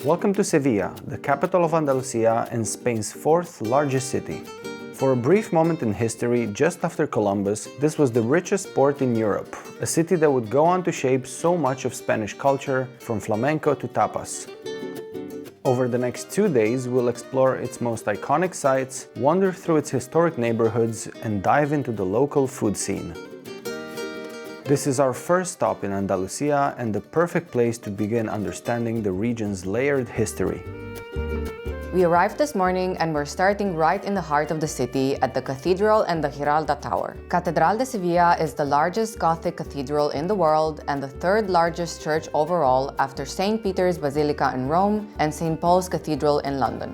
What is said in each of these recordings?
Welcome to Sevilla, the capital of Andalusia and Spain's fourth largest city. For a brief moment in history, just after Columbus, this was the richest port in Europe, a city that would go on to shape so much of Spanish culture, from flamenco to tapas. Over the next 2 days, we'll explore its most iconic sites, wander through its historic neighborhoods, and dive into the local food scene. This is our first stop in Andalusia and the perfect place to begin understanding the region's layered history. We arrived this morning and we're starting right in the heart of the city at the Cathedral and the Giralda Tower. Catedral de Sevilla is the largest Gothic cathedral in the world and the third largest church overall after St. Peter's Basilica in Rome and St. Paul's Cathedral in London.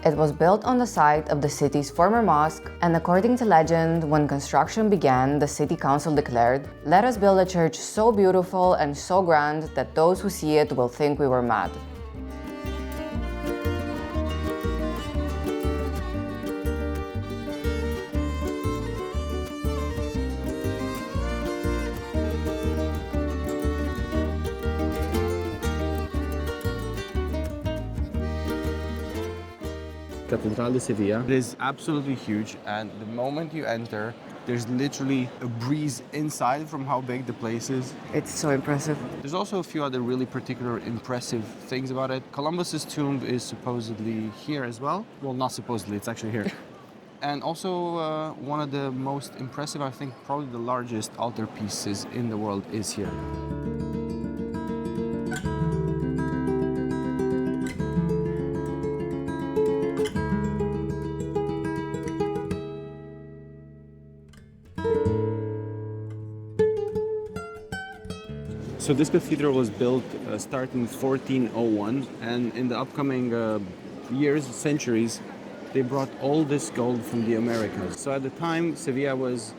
It was built on the site of the city's former mosque, and according to legend, when construction began, the city council declared, "Let us build a church so beautiful and so grand that those who see it will think we were mad." Catedral de Sevilla. It is absolutely huge, and the moment you enter, there's literally a breeze inside from how big the place is. It's so impressive. There's also a few other really particular impressive things about it. Columbus's tomb is supposedly here as well. Well, not supposedly, it's actually here. And also one of the most impressive, I think probably the largest altarpieces in the world is here. So this cathedral was built starting 1401, and in the upcoming years, centuries, they brought all this gold from the Americas. So at the time, Sevilla was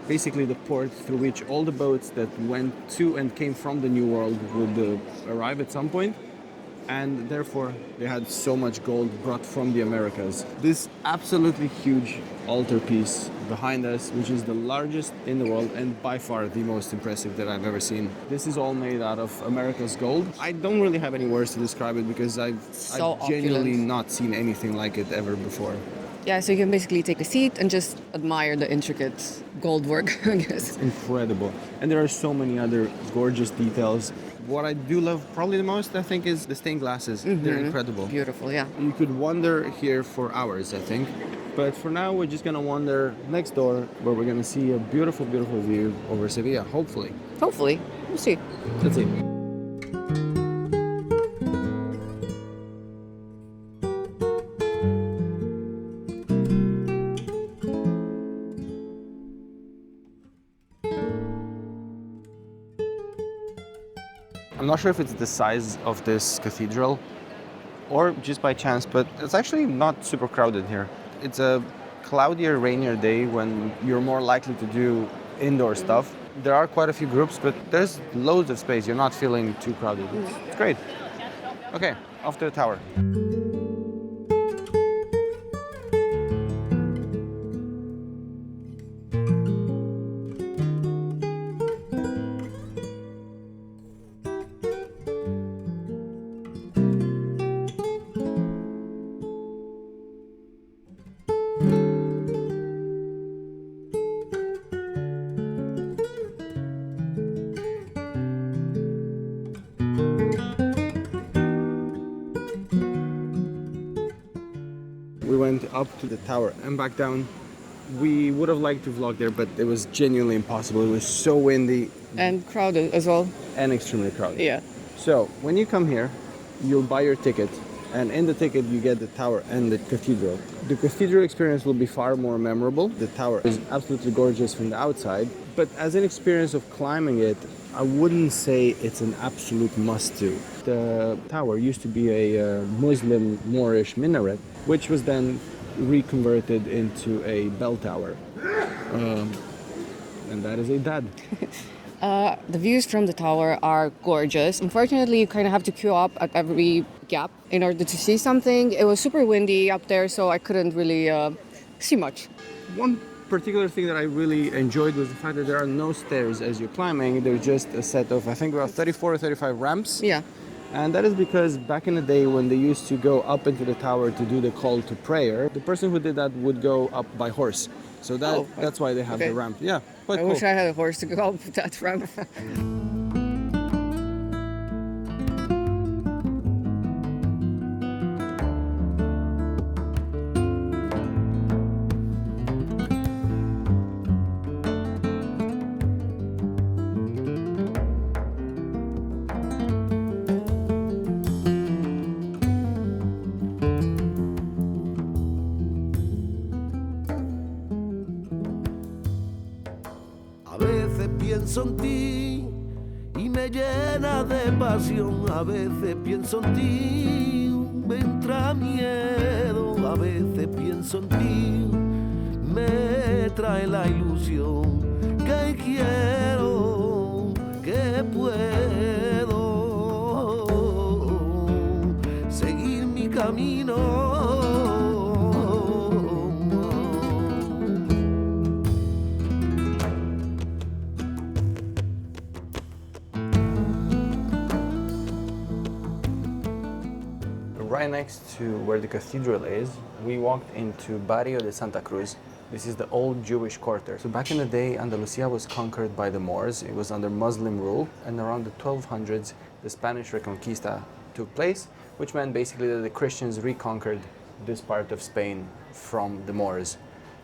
basically the port through which all the boats that went to and came from the New World would arrive at some point, and therefore they had so much gold brought from the Americas. This absolutely huge altarpiece behind us, which is the largest in the world and by far the most impressive that I've ever seen. This is all made out of America's gold. I don't really have any words to describe it because I've genuinely not seen anything like it ever before. Yeah, so you can basically take a seat and just admire the intricate gold work, I guess. It's incredible. And there are so many other gorgeous details. What I do love probably the most, I think, is the stained glasses. Mm-hmm. They're incredible. Beautiful, yeah. You could wander here for hours, I think. But for now, we're just gonna wander next door where we're gonna see a beautiful, beautiful view over Sevilla, hopefully. Hopefully. We'll see. Let's see. I'm not sure if it's the size of this cathedral or just by chance, but it's actually not super crowded here. It's a cloudier, rainier day when you're more likely to do indoor stuff. There are quite a few groups, but there's loads of space. You're not feeling too crowded. It's great. Okay, off to the tower. We went up to the tower and back down. We would have liked to vlog there, but it was genuinely impossible. It was so windy. And crowded as well. And extremely crowded. Yeah. So when you come here, you'll buy your ticket, and in the ticket you get the tower and the cathedral. The cathedral experience will be far more memorable. The tower is absolutely gorgeous from the outside, but as an experience of climbing it, I wouldn't say it's an absolute must-do. The tower used to be a Muslim Moorish minaret, which was then reconverted into a bell tower. And that is a dad. The views from the tower are gorgeous. Unfortunately, you kind of have to queue up at every gap in order to see something. It was super windy up there, so I couldn't really see much. One particular thing that I really enjoyed was the fact that there are no stairs as you're climbing. There's just a set of, I think, about 34 or 35 ramps. Yeah. And that is because back in the day when they used to go up into the tower to do the call to prayer, the person who did that would go up by horse. So that's why they have the ramp. Yeah, quite I cool. wish I had a horse to go up that ramp. A veces pienso en ti y me llena de pasión. A veces pienso en ti, me entra miedo. A veces pienso en ti, me trae la ilusión que quiero, que puedo seguir mi camino. Right next to where the cathedral is, we walked into Barrio de Santa Cruz. This is the old Jewish quarter. So back in the day, Andalusia was conquered by the Moors. It was under Muslim rule, and around the 1200s, the Spanish Reconquista took place, which meant basically that the Christians reconquered this part of Spain from the Moors.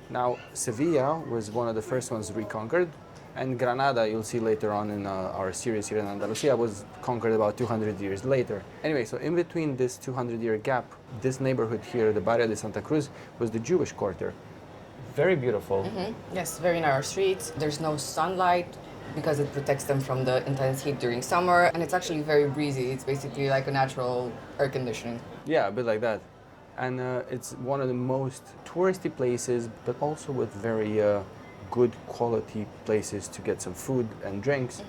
Now, Sevilla was one of the first ones reconquered, and Granada, you'll see later on in our series here in Andalusia, was conquered about 200 years later. Anyway, so in between this 200-year gap, this neighborhood here, the Barrio de Santa Cruz, was the Jewish quarter. Very beautiful. Yes, very narrow streets. There's no sunlight because it protects them from the intense heat during summer, and it's actually very breezy. It's basically like a natural air conditioning. Yeah, a bit like that. And it's one of the most touristy places, but also with very good quality places to get some food and drinks.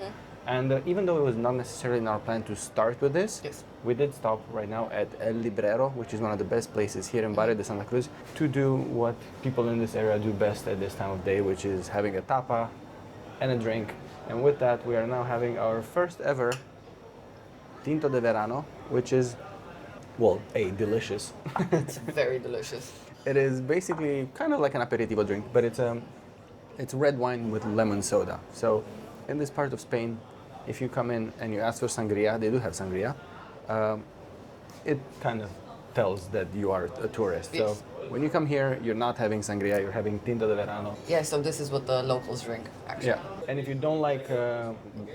And even though it was not necessarily in our plan to start with this, Yes. we did stop right now at El Librero, which is one of the best places here in Barrio de Santa Cruz, to do what people in this area do best at this time of day, which is having a tapa and a drink. And with that, we are now having our first ever Tinto de Verano, which is, well, delicious. It's very delicious. It is basically kind of like an aperitivo drink, but it's red wine with lemon soda. So in this part of Spain, if you come in and you ask for sangria, they do have sangria. It kind of tells that you are a tourist. Yes. So when you come here, you're not having sangria, you're having Tinto de Verano. Yeah, so this is what the locals drink, actually. Yeah. And if you don't like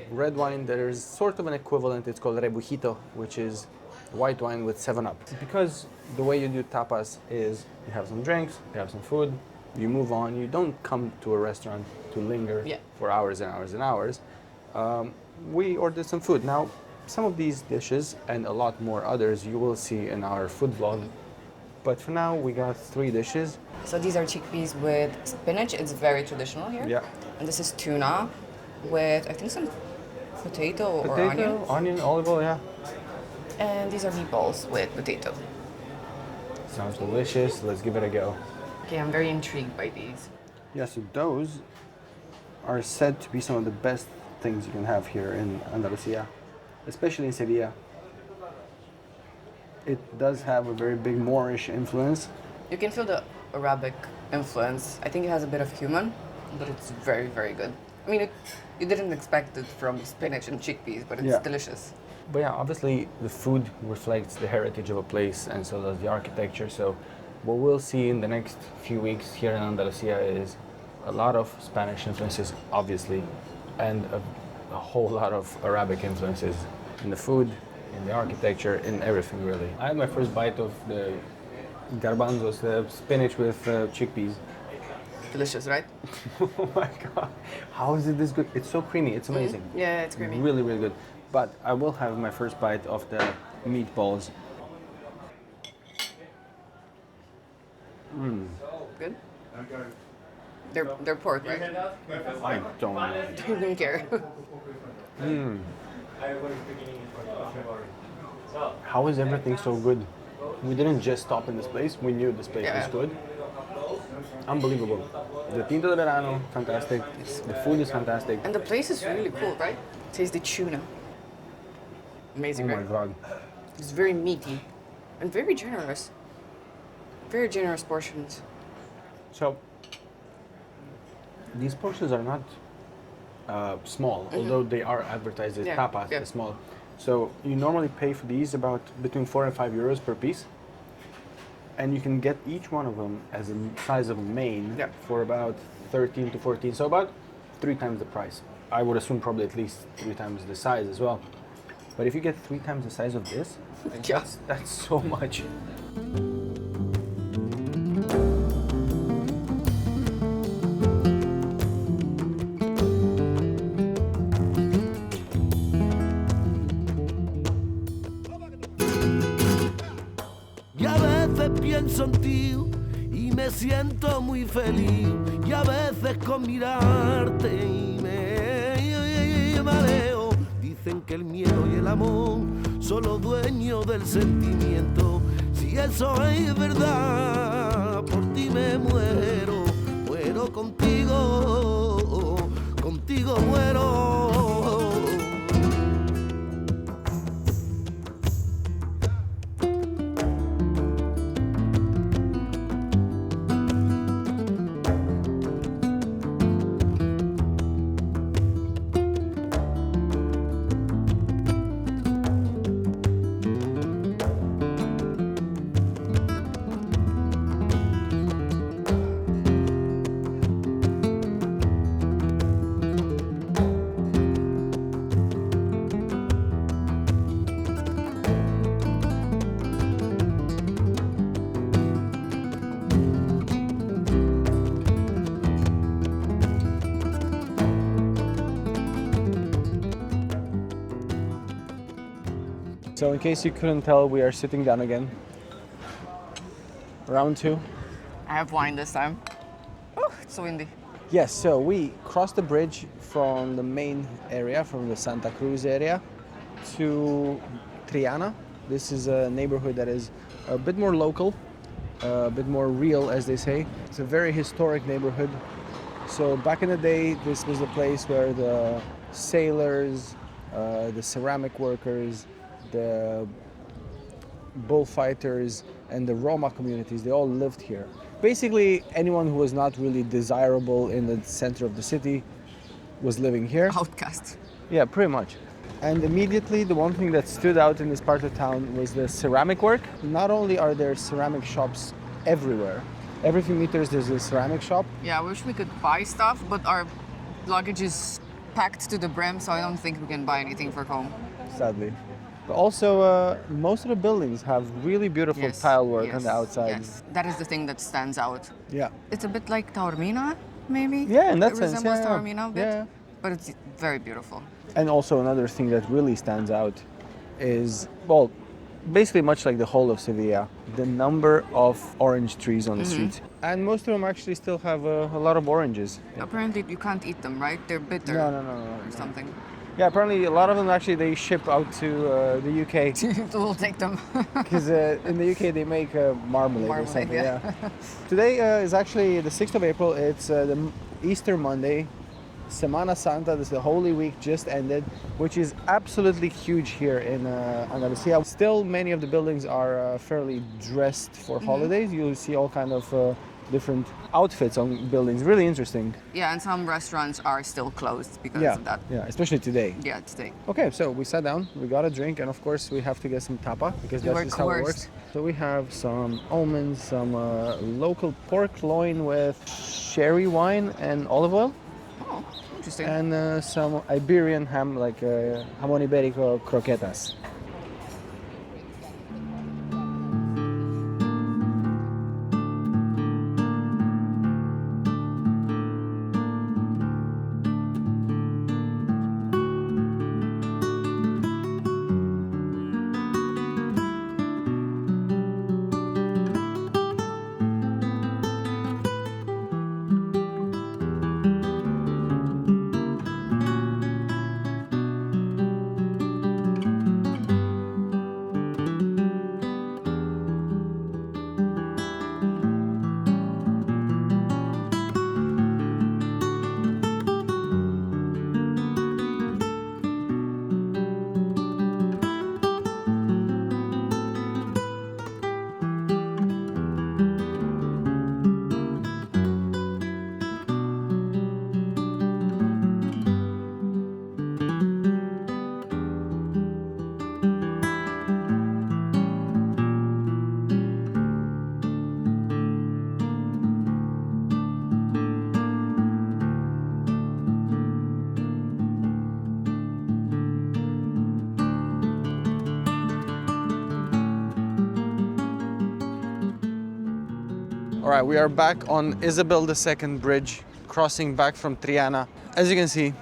red wine, there's sort of an equivalent. It's called rebujito, which is white wine with 7-Up. Because the way you do tapas is you have some drinks, you have some food, you move on. You don't come to a restaurant to linger for hours and hours and hours. We ordered some food. Now, some of these dishes and a lot more others you will see in our food vlog. But for now, we got 3 dishes. So these are chickpeas with spinach. It's very traditional here. Yeah. And this is tuna with, I think, some potato or onion. Onion, olive oil, yeah. And these are meatballs with potato. Sounds delicious. Let's give it a go. Okay, I'm very intrigued by these. Yeah, so those are said to be some of the best things you can have here in Andalusia, especially in Sevilla. It does have a very big Moorish influence. You can feel the Arabic influence. I think it has a bit of cumin, but it's very, very good. I mean, you didn't expect it from spinach and chickpeas, but it's delicious. But yeah, obviously the food reflects the heritage of a place, and so does the architecture. So what we'll see in the next few weeks here in Andalusia is a lot of Spanish influences, obviously, and a whole lot of Arabic influences in the food, in the architecture, in everything really. I had my first bite of the garbanzos, the spinach with chickpeas. Delicious, right? Oh my god, how is it this good? It's so creamy, it's amazing. Yeah, it's creamy. Really, really good. But I will have my first bite of the meatballs. Good? They're pork, right? I don't know. You don't care. How is everything so good? We didn't just stop in this place, we knew this place was good. Unbelievable. The Tinto de Verano, fantastic. The food is fantastic. And the place is really cool, right? Taste the tuna. Amazing, Oh my right? god. It's very meaty and very generous. Very generous portions. So, these portions are not small, although they are advertised as Yeah, tapas, yeah. as small. So you normally pay for these about between 4 and 5 euros per piece, and you can get each one of them as a size of a main Yeah. for about 13 to 14, so about 3 times the price. I would assume probably at least 3 times the size as well. But if you get 3 times the size of this, Yeah. that's so much. Y a veces pienso en ti y me siento muy feliz. Y a veces con mirarte y me mareo. Dicen que el miedo y el amor son los dueños del sentimiento. Si eso es verdad, por ti me muero. Muero contigo, contigo muero. So in case you couldn't tell, we are sitting down again. Round 2. I have wine this time. Oh, it's so windy. Yes, so we crossed the bridge from the main area, from the Santa Cruz area, to Triana. This is a neighborhood that is a bit more local, a bit more real, as they say. It's a very historic neighborhood. So back in the day, this was the place where the sailors, the ceramic workers, the bullfighters, and the Roma communities, they all lived here. Basically, anyone who was not really desirable in the center of the city was living here. Outcast. Yeah, pretty much. And immediately, the one thing that stood out in this part of town was the ceramic work. Not only are there ceramic shops everywhere, every few meters there's a ceramic shop. Yeah, I wish we could buy stuff, but our luggage is packed to the brim, so I don't think we can buy anything for home. Sadly. But also, most of the buildings have really beautiful tile work on the outside. Yes, that is the thing that stands out. Yeah. It's a bit like Taormina, maybe? Yeah, in that it sense, resembles yeah. Taormina a bit, Yeah. but it's very beautiful. And also another thing that really stands out is, well, basically much like the whole of Sevilla, the number of orange trees on the streets. And most of them actually still have a lot of oranges. Apparently you can't eat them, right? They're bitter No. or something. Yeah, apparently a lot of them actually they ship out to the UK We'll take them. because in the UK they make marmalade or Marmalade, something. yeah. Yeah. Today is actually the 6th of April. It's the Easter Monday. Semana Santa, this is the Holy Week just ended, which is absolutely huge here in Andalusia. Still, many of the buildings are fairly dressed for holidays. You'll see all kind of different outfits on buildings. Really interesting. Yeah, and some restaurants are still closed because of that. Yeah, especially today. Yeah, today. Okay, so we sat down, we got a drink, and of course we have to get some tapa because We that's were just how it coerced. works. So we have some almonds, some local pork loin with sherry wine and olive oil, Oh, interesting. and some Iberian ham, like jamón ibérico croquetas. All right, we are back on Isabel II Bridge, crossing back from Triana. As you can see,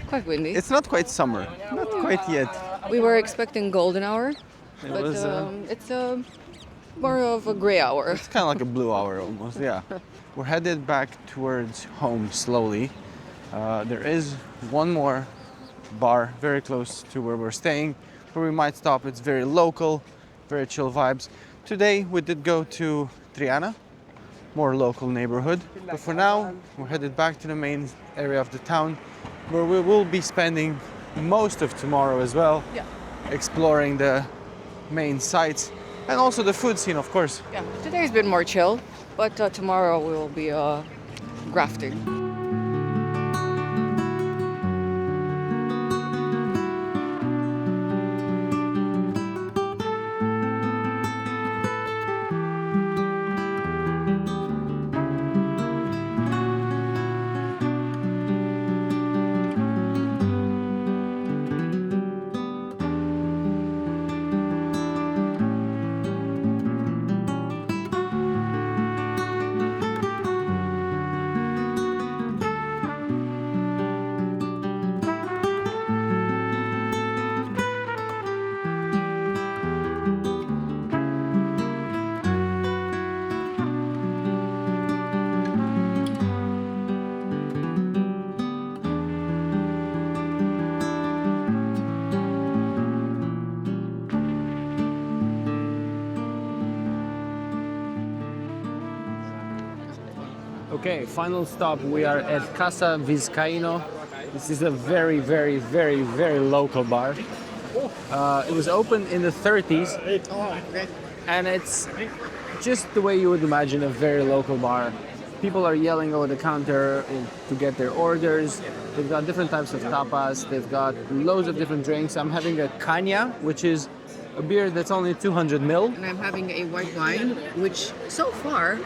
Quite windy. it's not quite summer, not quite yet. We were expecting golden hour, but was, it's more of a gray hour. It's kind of like a blue hour almost, yeah. We're headed back towards home slowly. There is one more bar very close to where we're staying, where we might stop. It's very local, very chill vibes. Today we did go to Triana, more local neighborhood. But for now, we're headed back to the main area of the town, where we will be spending most of tomorrow as well, exploring the main sites and also the food scene, of course. Yeah, today's been more chill, but tomorrow we will be grafting. Okay, final stop. We are at Casa Vizcaíno. This is a very, very, very, very local bar. It was opened in the 30s, and it's just the way you would imagine a very local bar. People are yelling over the counter to get their orders. They've got different types of tapas. They've got loads of different drinks. I'm having a caña, which is a beer that's only 200 ml. And I'm having a white wine, which so far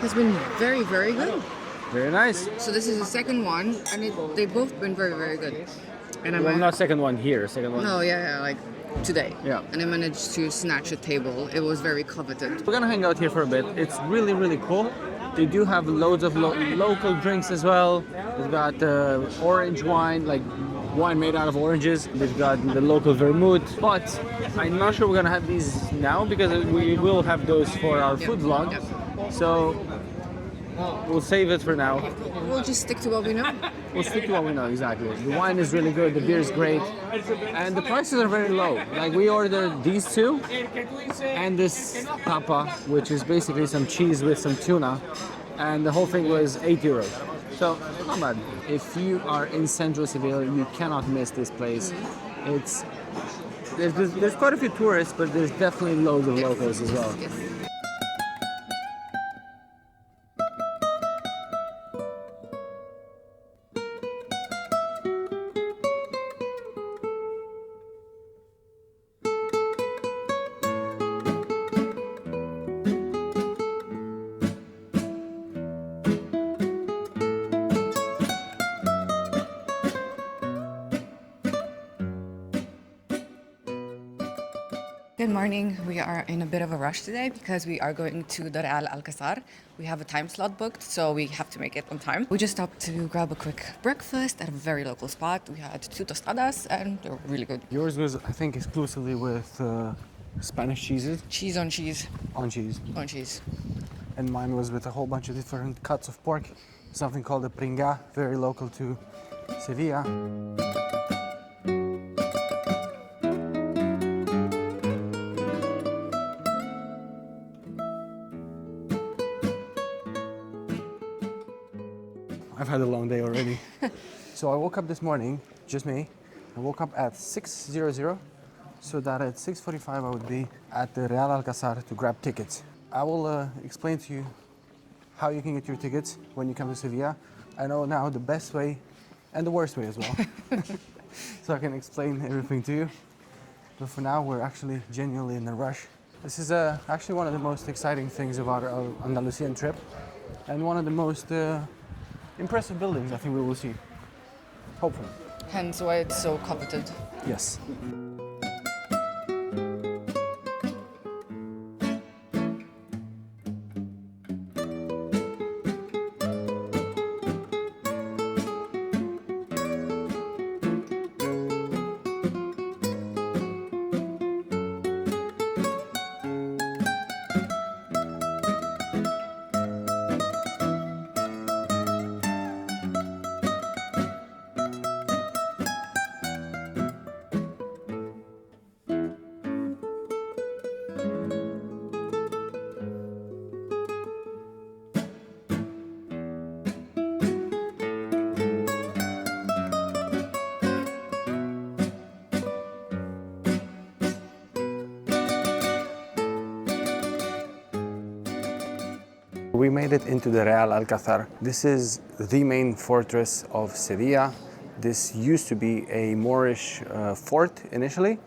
has been very, very good. Very nice. So this is the second one, and they've both been very, very good. And Well, not second one here, second one. No, yeah, like today. Yeah. And I managed to snatch a table. It was very coveted. We're gonna hang out here for a bit. It's really, really cool. They do have loads of local drinks as well. They've got orange wine, like wine made out of oranges. They've got the local vermouth. But I'm not sure we're gonna have these now because we will have those for our food vlog. So we'll save it for now. We'll just stick to what we know. We'll stick to what we know, exactly. The wine is really good, the beer is great, and the prices are very low. Like we ordered these two and this tapa, which is basically some cheese with some tuna, and the whole thing was €8. So not bad. If you are in central Seville, you cannot miss this place. There's quite a few tourists, but there's definitely loads of locals as well. Yes. Good morning. We are in a bit of a rush today because we are going to the Real Alcázar. We have a time slot booked, so we have to make it on time. We just stopped to grab a quick breakfast at a very local spot. We had 2 tostadas and they were really good. Yours was, I think, exclusively with Spanish cheeses. Cheese on cheese. On cheese. On cheese. And mine was with a whole bunch of different cuts of pork. Something called a pringa, very local to Sevilla. I've had a long day already. So I woke up this morning, just me. I woke up at 6:00, so that at 6:45 I would be at the Real Alcázar to grab tickets. I will explain to you how you can get your tickets when you come to Sevilla. I know now the best way and the worst way as well. So I can explain everything to you. But for now, we're actually genuinely in a rush. This is actually one of the most exciting things about our Andalusian trip, and one of the most impressive buildings I think we will see. Hopefully. Hence why it's so coveted. Yes. We made it into the Real Alcázar. This is the main fortress of Sevilla. This used to be a Moorish fort initially.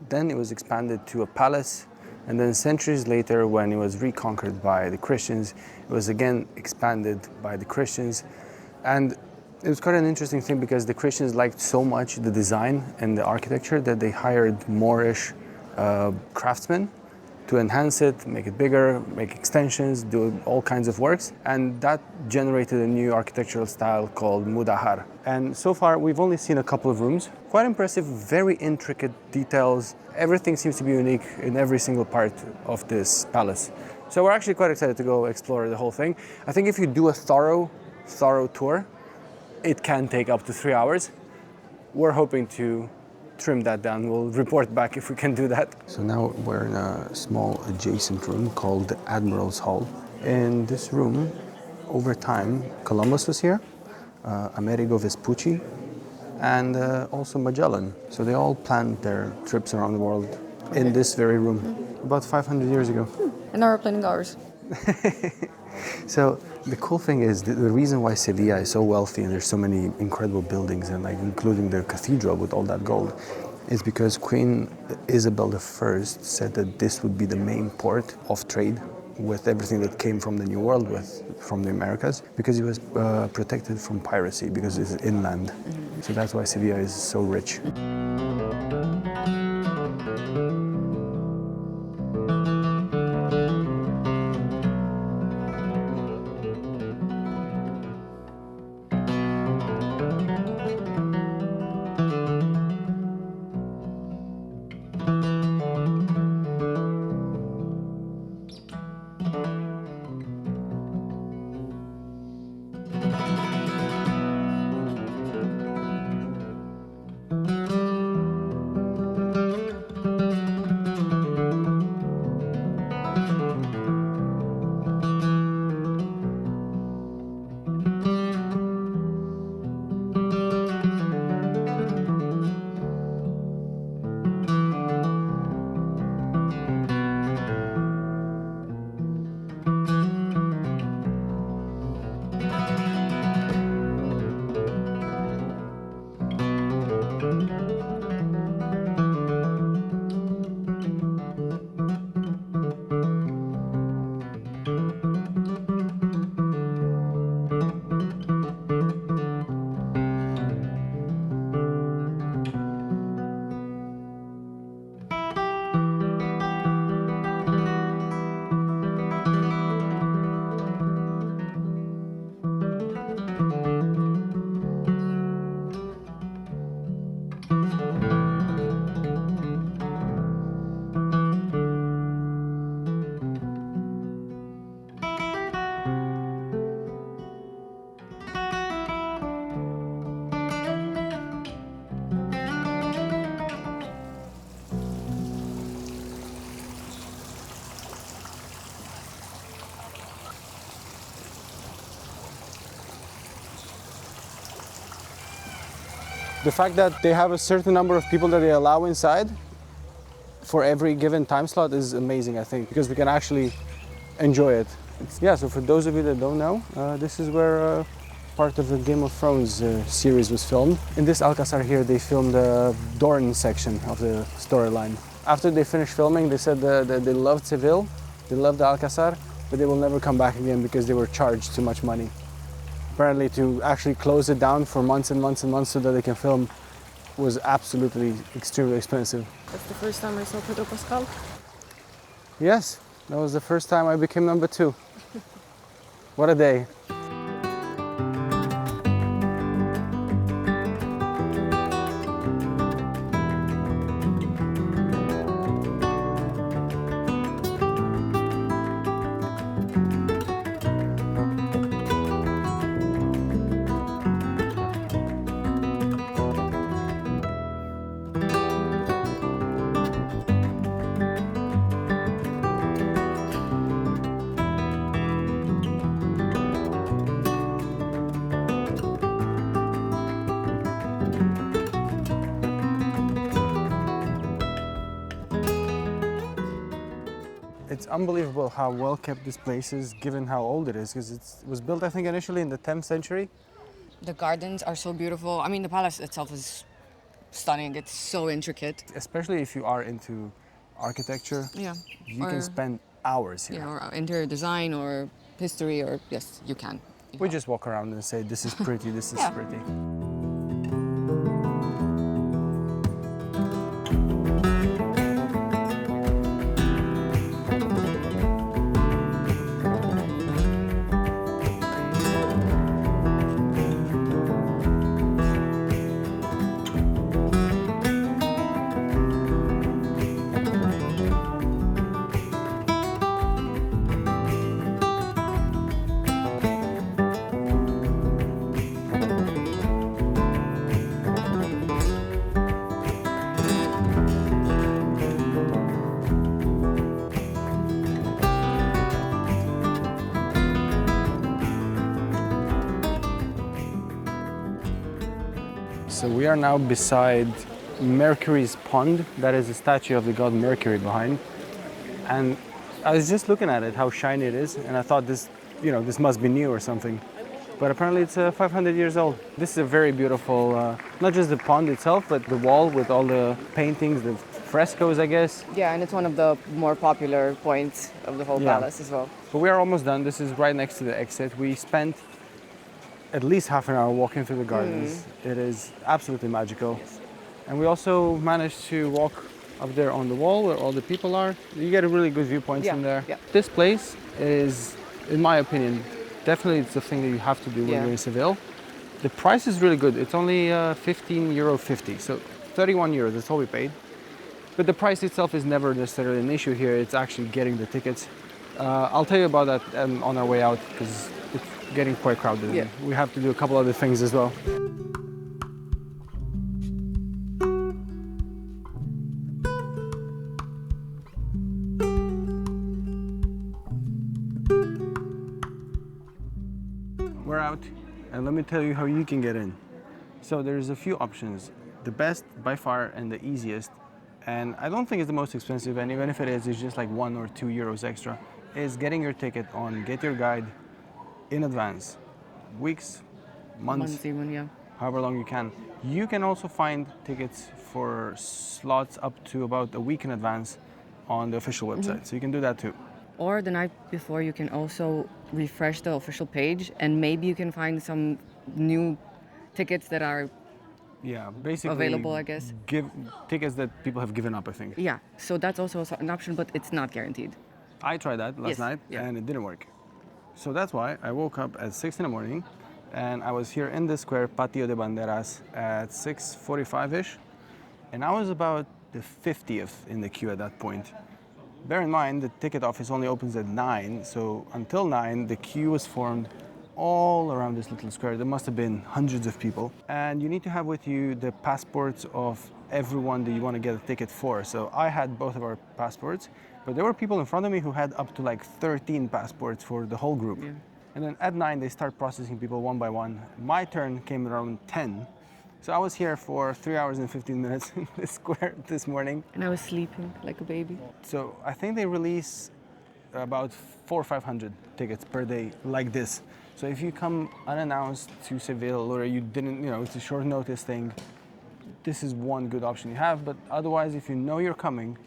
Then it was expanded to a palace. And then centuries later, when it was reconquered by the Christians, it was again expanded by the Christians. And it was quite an interesting thing because the Christians liked so much the design and the architecture that they hired Moorish craftsmen to enhance it, make it bigger, make extensions, do all kinds of works. And that generated a new architectural style called Mudahar. And so far, we've only seen a couple of rooms. Quite impressive, very intricate details. Everything seems to be unique in every single part of this palace. So we're actually quite excited to go explore the whole thing. I think if you do a thorough tour, it can take up to 3 hours. We're hoping to trim that down. We'll report back if we can do that. So now we're in a small adjacent room called the Admiral's Hall. In this room, over time, Columbus was here, Amerigo Vespucci, and also Magellan. So they all planned their trips around the world in this very room, about 500 years ago. And now we're planning ours. So the cool thing is the reason why Sevilla is so wealthy and there's so many incredible buildings and like including the cathedral with all that gold is because Queen Isabel I said that this would be the main port of trade with everything that came from the New World, from the Americas, because it was protected from piracy because it's inland. So that's why Sevilla is so rich. The fact that they have a certain number of people that they allow inside for every given time slot is amazing, I think, because we can actually enjoy it. So for those of you that don't know, this is where part of the Game of Thrones series was filmed. In this Alcázar here, they filmed the Dorne section of the storyline. After they finished filming, they said that they loved Seville, they loved the Alcázar, but they will never come back again because they were charged too much money. Apparently to actually close it down for months and months and months so that they can film was absolutely extremely expensive. That's the first time I saw Pedro Pascal. Yes, that was the first time I became number 2. What a day. It's unbelievable how well kept this place is, given how old it is, because it was built, I think, initially in the 10th century. The gardens are so beautiful. I mean, the palace itself is stunning. It's so intricate. Especially if you are into architecture, Yeah. you can spend hours here. Yeah, or interior design or history, or yes, you can. We just walk around and say, this is pretty, this is Yeah. pretty. So we are now beside Mercury's pond. That is a statue of the god Mercury behind. And I was just looking at it, how shiny it is, and I thought this, this must be new or something. But apparently it's 500 years old. This is a very beautiful, not just the pond itself, but the wall with all the paintings, the frescoes, I guess. Yeah, and it's one of the more popular points of the whole palace as well. But we are almost done. This is right next to the exit. We spent at least half an hour walking through the gardens. It is absolutely magical. Yes. And we also managed to walk up there on the wall where all the people are. You get a really good viewpoint from there. Yeah. This place is, in my opinion, definitely it's the thing that you have to do when Yeah. you're in Seville. The price is really good. It's only €15.50, so 31 euros, that's all we paid. But the price itself is never necessarily an issue here. It's actually getting the tickets. I'll tell you about that on our way out, because it's getting quite crowded. Yeah. We have to do a couple other things as well. We're out, and let me tell you how you can get in. So there's a few options. The best by far and the easiest, and I don't think it's the most expensive, and even if it is, it's just like €1 or €2 extra, is getting your ticket on Get Your Guide in advance. Weeks, months, Even, yeah. however long you can. You can also find tickets for slots up to about a week in advance on the official website, so you can do that too. Or the night before, you can also refresh the official page, and maybe you can find some new tickets that are Yeah, basically available, I guess. Give tickets that people have given up, I think. Yeah, so that's also an option, but it's not guaranteed. I tried that last Yes, night yeah. and it didn't work. So that's why I woke up at 6 in the morning and I was here in the square Patio de Banderas at 6:45-ish, and I was about the 50th in the queue at that point. Bear in mind the ticket office only opens at 9, so until 9 the queue was formed all around this little square. There must have been hundreds of people, and you need to have with you the passports of everyone that you want to get a ticket for. So I had both of our passports, but there were people in front of me who had up to like 13 passports for the whole group. Yeah. And then at 9 they start processing people one by one. My turn came around 10. So I was here for 3 hours and 15 minutes in the square this morning. And I was sleeping like a baby. So I think they release about 400 or 500 tickets per day like this. So if you come unannounced to Seville or you didn't, it's a short notice thing, this is one good option you have. But otherwise, if you know you're coming,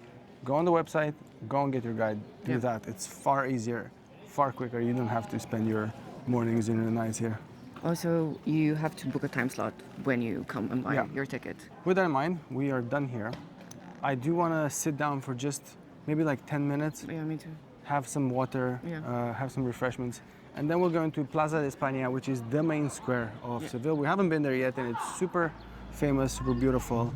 go on the website, go and get your guide. Do Yeah. that. It's far easier, far quicker. You don't have to spend your mornings and your nights here. Also, you have to book a time slot when you come and buy Yeah. your ticket. With that in mind, we are done here. I do want to sit down for just maybe like 10 minutes, Yeah, me too. have some water, Yeah. have some refreshments, and then we'll go into Plaza de España, which is the main square of Yeah. Seville. We haven't been there yet, and it's super famous, super beautiful.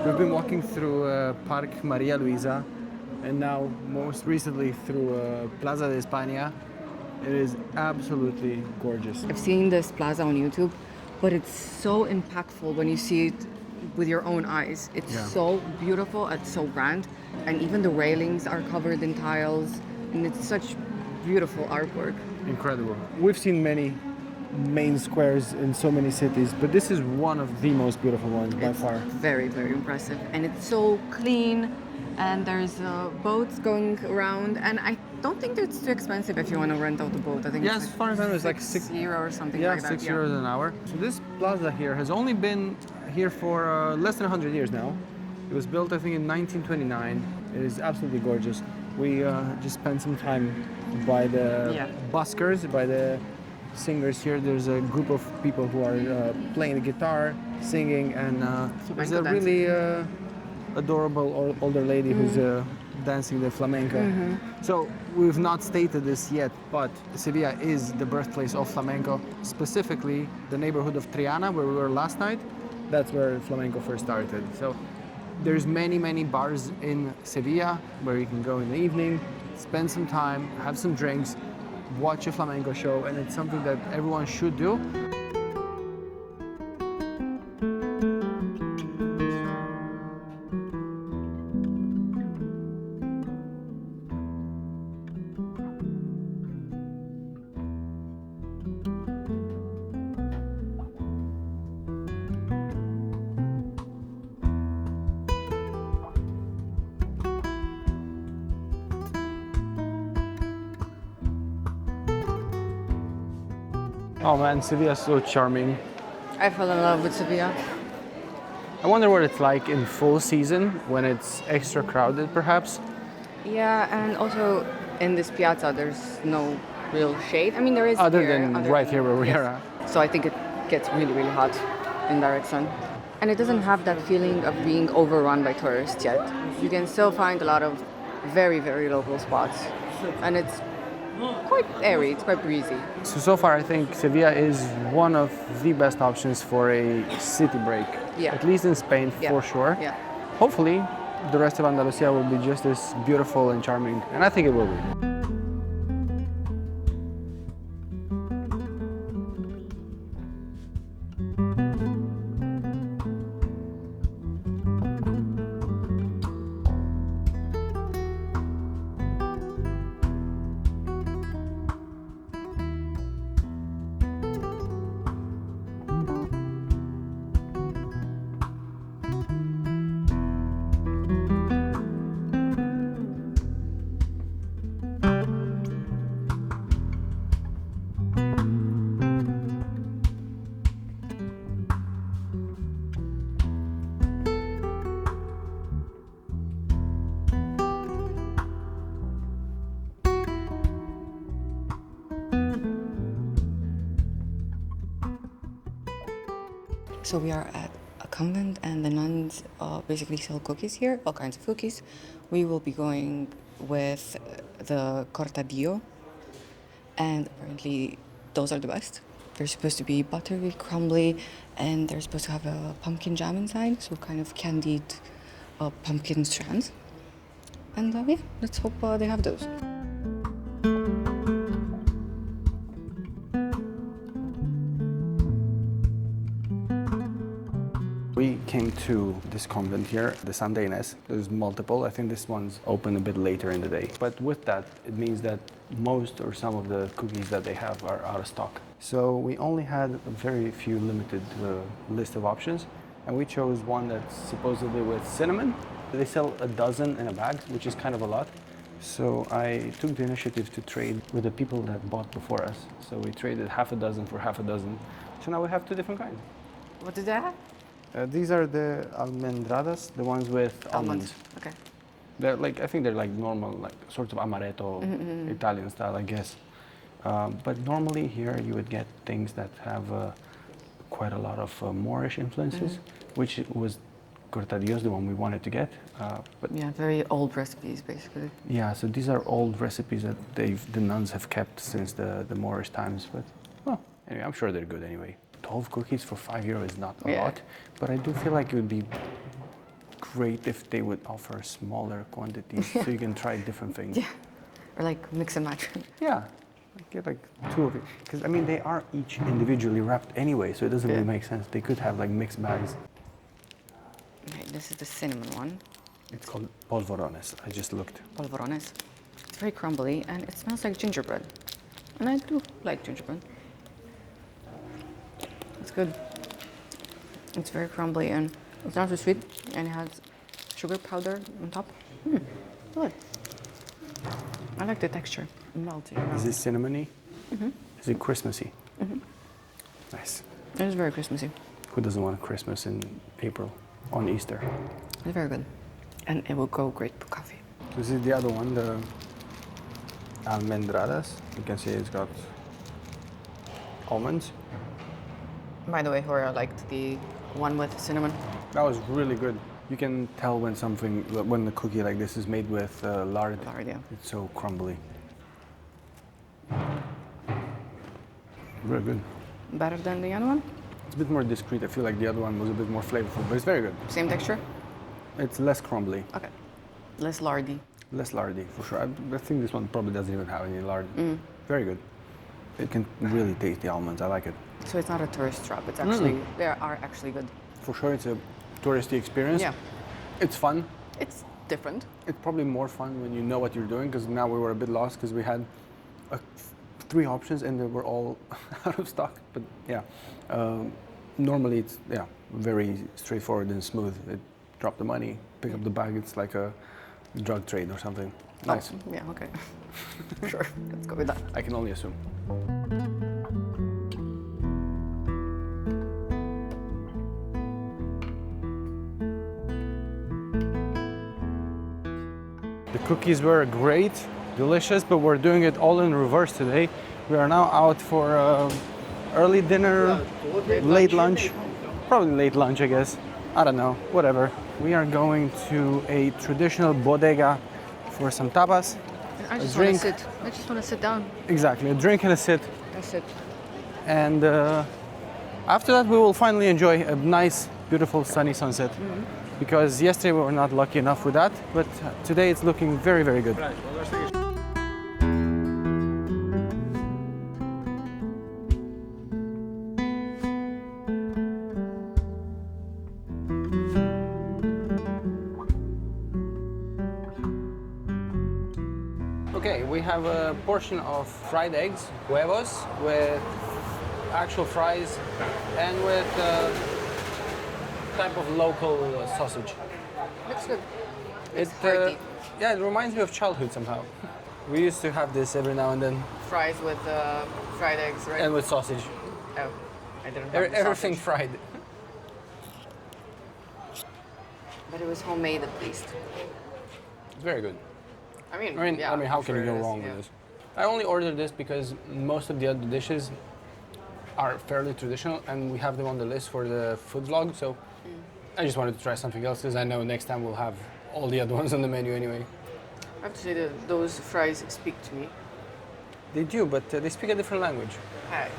We've been walking through Parque Maria Luisa and now most recently through Plaza de España. It is absolutely gorgeous. I've seen this plaza on YouTube, but it's so impactful when you see it with your own eyes. It's so beautiful, it's so grand, and even the railings are covered in tiles, and it's such beautiful artwork. Incredible. We've seen many main squares in so many cities, but this is one of the most beautiful ones by far. Very, very impressive, and it's so clean, and there's boats going around, and I don't think it's too expensive if you want to rent out a boat. I think as far as I know, it's like €6 or something yeah, like that. €6 an hour. So this plaza here has only been here for less than 100 years now. It was built, I think, in 1929. It is absolutely gorgeous. We just spent some time by the buskers, by the singers here. There's a group of people who are playing the guitar, singing, and there's a really adorable older lady who's dancing the flamenco. So we've not stated this yet, but Sevilla is the birthplace of flamenco, specifically the neighborhood of Triana, where we were last night. That's where flamenco first started. So there's many bars in Sevilla where you can go in the evening, spend some time, have some drinks, watch a flamenco show, and it's something that everyone should do. Oh man, Sevilla is so charming. I fell in love with Sevilla. I wonder what it's like in full season when it's extra crowded, perhaps. Yeah, and also in this piazza, there's no real shade. I mean, there is Other here, than right here where we yes. are at. So I think it gets really, really hot in direct sun. And it doesn't have that feeling of being overrun by tourists yet. You can still find a lot of very, very local spots. And it's quite airy, it's quite breezy. So far I think Sevilla is one of the best options for a city break. Yeah. At least in Spain, Yeah. for sure. Yeah. Hopefully, the rest of Andalusia will be just as beautiful and charming, and I think it will be. So we are at a convent and the nuns basically sell cookies here, all kinds of cookies. We will be going with the cortadillo, and apparently those are the best. They're supposed to be buttery, crumbly, and they're supposed to have a pumpkin jam inside, so kind of candied pumpkin strands. And yeah, let's hope they have those. We came to this convent here, the Santa Ines. There's multiple. I think this one's open a bit later in the day. But with that, it means that most or some of the cookies that they have are out of stock. So we only had a very few limited list of options, and we chose one that's supposedly with cinnamon. They sell a dozen in a bag, which is kind of a lot. So I took the initiative to trade with the people that bought before us. So we traded half a dozen for half a dozen. So now we have two different kinds. What did they have? These are the almendradas, the ones with almonds. Okay. They're like, I think they're like normal, like sort of amaretto, Italian style, I guess. But normally here you would get things that have quite a lot of Moorish influences, which was cortadillos, the one we wanted to get. But Yeah, very old recipes, basically. yeah, so these are old recipes that the nuns have kept since the Moorish times. But well, anyway, I'm sure they're good anyway. 12 cookies for €5 is not a lot, but I do feel like it would be great if they would offer smaller quantities so you can try different things. Yeah. Or like mix and match. Yeah, get like two of it. Because I mean, they are each individually wrapped anyway, so it doesn't really make sense. They could have like mixed bags. Okay, this is the cinnamon one. It's called polvorones. I just looked. Polvorones. It's very crumbly and it smells like gingerbread. And I do like gingerbread. It's good. It's very crumbly and it's not too sweet, and it has sugar powder on top. Good. I like the texture. Melty. Is it cinnamony? Is it Christmassy? Nice. It is very Christmassy. Who doesn't want Christmas in April on Easter? It's very good. And it will go great with coffee. This is the other one, the almendradas. You can see it's got almonds. By the way, Hora liked the one with cinnamon. That was really good. You can tell when when the cookie like this is made with lard. Lard, yeah. It's so crumbly. Very good. Better than the other one? It's a bit more discreet. I feel like the other one was a bit more flavorful, but it's very good. Same texture? It's less crumbly, Okay. Less lardy. less lardy for sure. I think this one probably doesn't even have any lard. Very good. You can really taste the almonds. I like it. So it's not a tourist trap. It's actually, they are actually good. For sure, it's a touristy experience. Yeah. It's fun. It's different. It's probably more fun when you know what you're doing, because now we were a bit lost because we had 3 options and they were all out of stock. But yeah, normally it's very straightforward and smooth. Drop the money, pick up the bag. It's like a drug trade or something. Nice. Oh, yeah, okay. Sure, let's go with that. I can only assume. cookies were great, delicious, but we're doing it all in reverse today. We are now out for early dinner, late lunch, probably late lunch, I guess. I don't know, whatever. We are going to a traditional bodega for some tapas. I just want to sit. I just want to sit down. Exactly, a drink and a sit. That's it. And after that, we will finally enjoy a nice, beautiful, sunny sunset. Because yesterday we were not lucky enough with that, but today it's looking very, very good. Okay, we have a portion of fried eggs, huevos, with actual fries and with type of local sausage. Looks good. It, hearty. yeah, it reminds me of childhood somehow. We used to have this every now and then. Fries with fried eggs, right? And with sausage. Oh, I didn't have the Everything sausage. fried. But it was homemade at least. It's very good. I mean, I mean, how I'm can sure you it go is, wrong yeah. with this? I only ordered this because most of the other dishes are fairly traditional, and we have them on the list for the food vlog. So I just wanted to try something else because I know next time we'll have all the other ones on the menu anyway. I have to say that those fries speak to me. They do, but they speak a different language. Hi.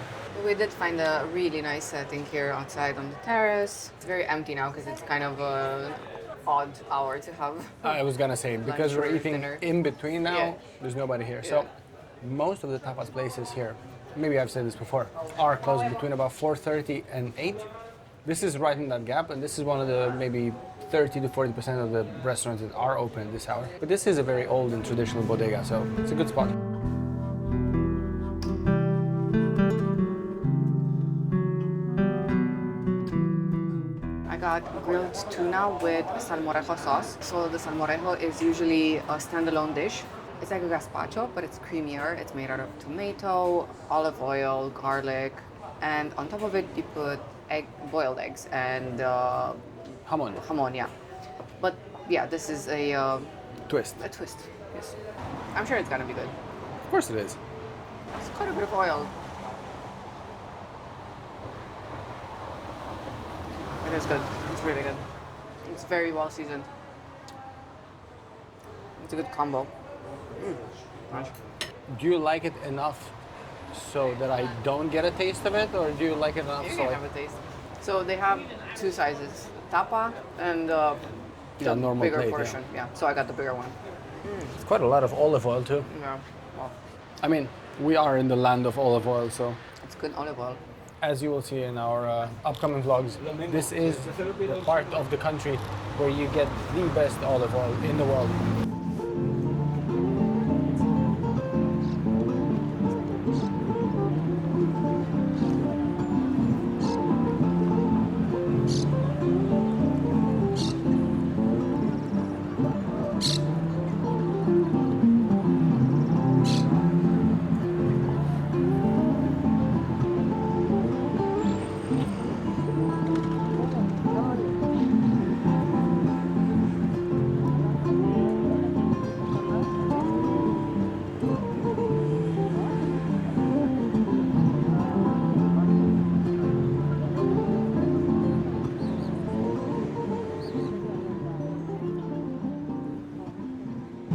We did find a really nice setting here outside on the terrace. It's very empty now because it's kind of an odd hour to have. I was gonna say, because Lunch we're or eating dinner. in between now, Yeah. there's nobody here. So Yeah. most of the tapas places here, maybe I've said this before, are closed between about 4:30 and 8. This is right in that gap, and this is one of the maybe 30 to 40% of the restaurants that are open at this hour. But this is a very old and traditional bodega, so it's a good spot. I got grilled tuna with salmorejo sauce. So the salmorejo is usually a standalone dish. It's like a gazpacho, but it's creamier. It's made out of tomato, olive oil, garlic, and on top of it you put boiled eggs and Jamon. jamon, yeah. But yeah, this is a Twist. twist. Yes, I'm sure it's gonna be good. Of course it is. It's quite a bit of oil. It is good. It's really good. It's very well seasoned. It's a good combo. Nice. Do you like it enough so that I don't get a taste of it, or do you like it enough You so can I... have a taste. So they have two sizes, tapa and Yeah, the normal bigger plate, yeah. portion. Yeah. So I got the bigger one. It's quite a lot of olive oil too. Yeah. Well, I mean, we are in the land of olive oil, so it's good olive oil. as you will see in our upcoming vlogs, this is the part of the country where you get the best olive oil in the world.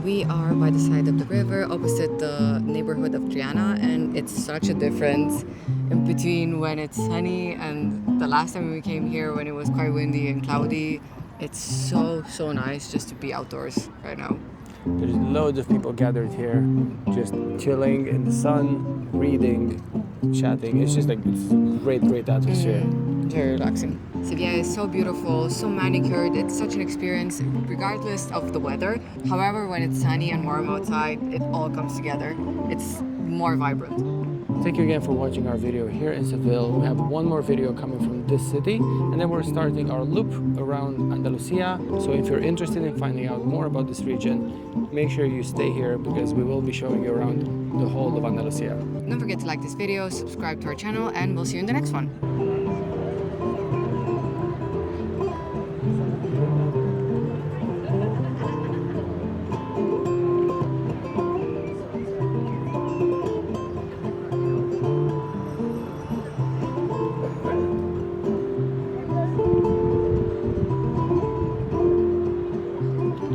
We are by the side of the river, opposite the neighborhood of Triana, and it's such a difference in between when it's sunny and the last time we came here when it was quite windy and cloudy. It's so nice just to be outdoors right now. There's loads of people gathered here, just chilling in the sun, reading, chatting. It's just like it's great atmosphere. Very relaxing. Sevilla is so beautiful, so manicured. It's such an experience regardless of the weather. However, when it's sunny and warm outside, it all comes together. It's more vibrant. Thank you again for watching our video here in Seville. We have one more video coming from this city, and then we're starting our loop around Andalusia. So if you're interested in finding out more about this region, make sure you stay here because we will be showing you around the whole of Andalusia. Don't forget to like this video, subscribe to our channel, and we'll see you in the next one.